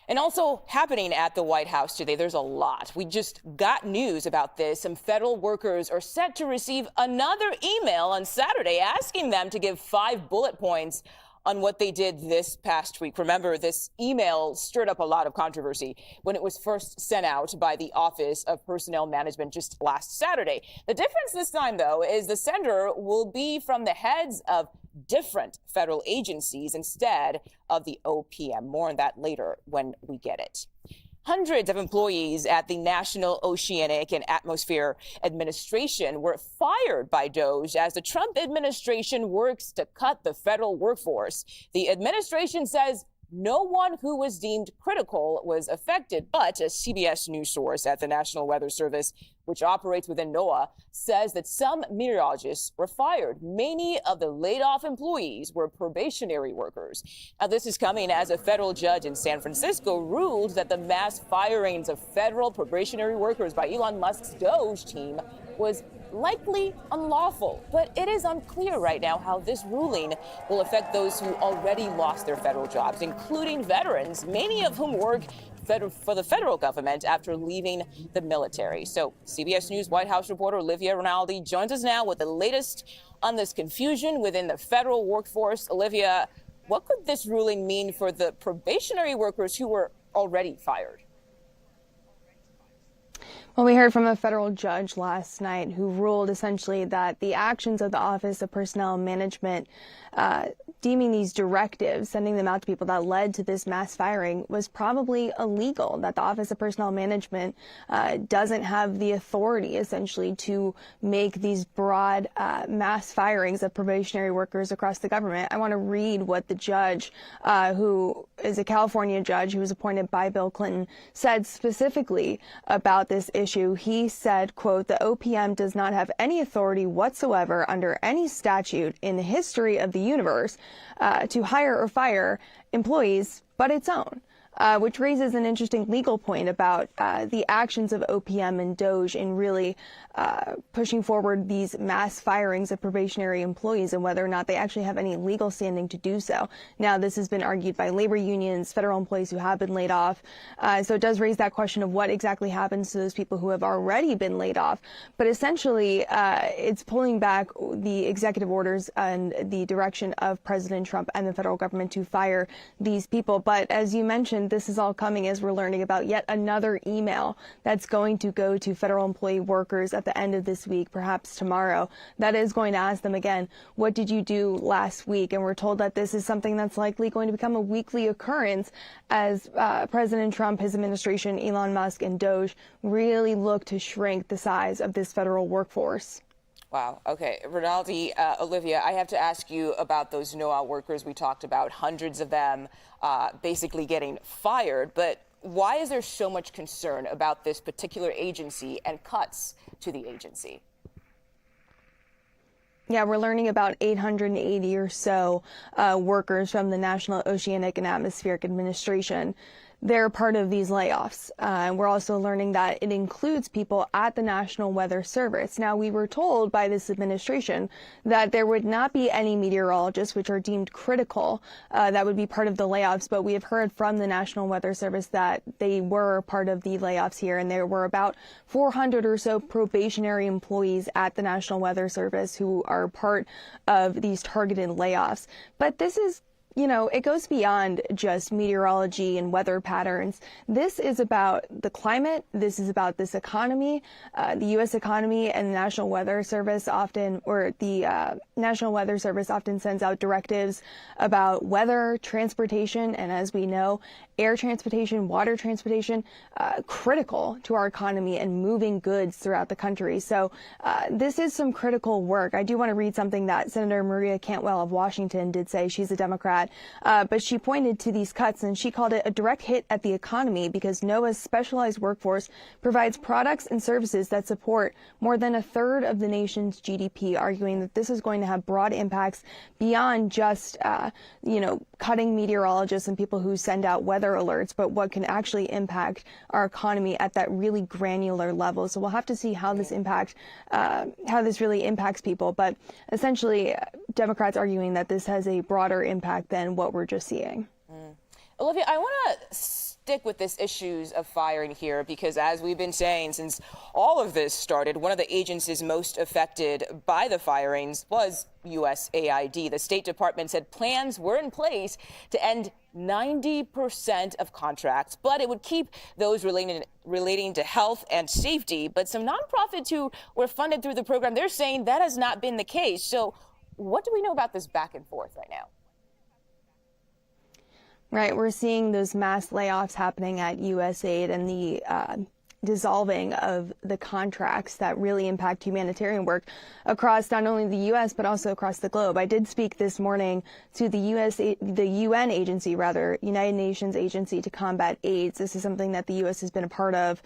And also happening at the White House today, there's a lot. We just got news about this. Some federal workers are set to receive another email on Saturday asking them to give 5 bullet points on what they did this past week. Remember, this email stirred up a lot of controversy when it was first sent out by the Office of Personnel Management just last Saturday. The difference this time, though, is the sender will be from the heads of different federal agencies instead of the OPM. More on that later when we get it. Hundreds of employees at the National Oceanic and Atmospheric Administration were fired by DOJ as the Trump administration works to cut the federal workforce. The administration says no one who was deemed critical was affected, but a CBS News source at the National Weather Service, which operates within NOAA, says that some meteorologists were fired. Many of the laid-off employees were probationary workers. Now, this is coming as a federal judge in San Francisco ruled that the mass firings of federal probationary workers by Elon Musk's DOJ team was likely unlawful. But it is unclear right now how this ruling will affect those who already lost their federal jobs, including veterans, many of whom work for the federal government after leaving the military. So CBS News White House reporter Olivia Rinaldi joins us now with the latest on this confusion within the federal workforce. Olivia, what could this ruling mean for the probationary workers who were already fired? Well, we heard from a federal judge last night who ruled essentially that the actions of the Office of Personnel Management deeming these directives, sending them out to people that led to this mass firing was probably illegal, that the Office of Personnel Management doesn't have the authority essentially to make these broad mass firings of probationary workers across the government. I want to read what the judge, who is a California judge who was appointed by Bill Clinton, said specifically about this issue. He said, quote, "The OPM does not have any authority whatsoever under any statute in the history of the universe to hire or fire employees but its own." Which raises an interesting legal point about the actions of OPM and DOJ in really pushing forward these mass firings of probationary employees and whether or not they actually have any legal standing to do so. Now, this has been argued by labor unions, federal employees who have been laid off. So it does raise that question of what exactly happens to those people who have already been laid off. But essentially, it's pulling back the executive orders and the direction of President Trump and the federal government to fire these people. But as you mentioned, this is all coming as we're learning about yet another email that's going to go to federal employee workers at the end of this week, perhaps tomorrow, that is going to ask them again, what did you do last week? And we're told that this is something that's likely going to become a weekly occurrence as President Trump, his administration, Elon Musk, and DOJ really look to shrink the size of this federal workforce. Wow. Okay. Rinaldi, Olivia, I have to ask you about those NOAA workers we talked about, hundreds of them basically getting fired. But why is there so much concern about this particular agency and cuts to the agency? Yeah, we're learning about 880 or so workers from the National Oceanic and Atmospheric Administration. They're part of these layoffs. And we're also learning that it includes people at the National Weather Service. Now, we were told by this administration that there would not be any meteorologists, which are deemed critical, that would be part of the layoffs. But we have heard from the National Weather Service that they were part of the layoffs here. And there were about 400 or so probationary employees at the National Weather Service who are part of these targeted layoffs. But this is, you know, it goes beyond just meteorology and weather patterns. This is about the climate. This is about this economy, the U.S. economy, and the National Weather Service often, National Weather Service often sends out directives about weather, transportation, and as we know, air transportation, water transportation, critical to our economy and moving goods throughout the country. So this is some critical work. I do want to read something that Senator Maria Cantwell of Washington did say. She's a Democrat, but she pointed to these cuts and she called it a direct hit at the economy because NOAA's specialized workforce provides products and services that support more than a third of the nation's GDP, arguing that this is going to have broad impacts beyond just, cutting meteorologists and people who send out weather alerts, but what can actually impact our economy at that really granular level. So we'll have to see how this really impacts people. But essentially, Democrats arguing that this has a broader impact than what we're just seeing. Olivia, I want to stick with this issues of firing here because, as we've been saying since all of this started, one of the agencies most affected by the firings was USAID. The State Department said plans were in place to end 90% of contracts, but it would keep those relating to health and safety. But some nonprofits who were funded through the program, they're saying that has not been the case. So what do we know about this back and forth right now? Right, we're seeing those mass layoffs happening at USAID and the dissolving of the contracts that really impact humanitarian work across not only the U.S. but also across the globe. I did speak this morning to the UN agency, United Nations Agency to Combat AIDS. This is something that the U.S. has been a part of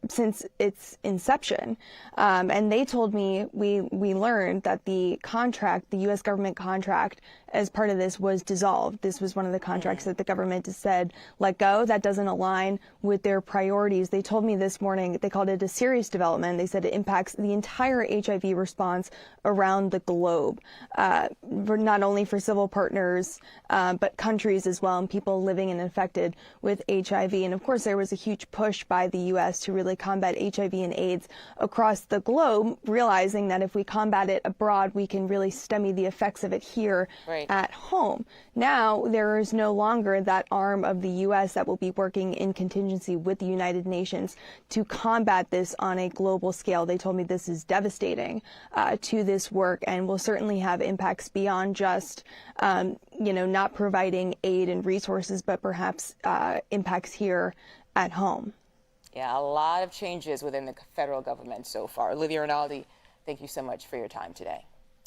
since its inception. And they told me we learned that the contract, the U.S. government contract, as part of this was dissolved. This was one of the contracts that the government has said, let go. That doesn't align with their priorities. They told me this morning, they called it a serious development. They said it impacts the entire HIV response around the globe, not only for civil partners, but countries as well, and people living and infected with HIV. And of course, there was a huge push by the U.S. to really combat HIV and AIDS across the globe, realizing that if we combat it abroad, we can really stem the effects of it here at home. Now, there is no longer that arm of the U.S. that will be working in contingency with the United Nations to combat this on a global scale. They told me this is devastating to this work and will certainly have impacts beyond just, not providing aid and resources, but perhaps impacts here at home. Yeah, a lot of changes within the federal government so far. Olivia Rinaldi, thank you so much for your time today.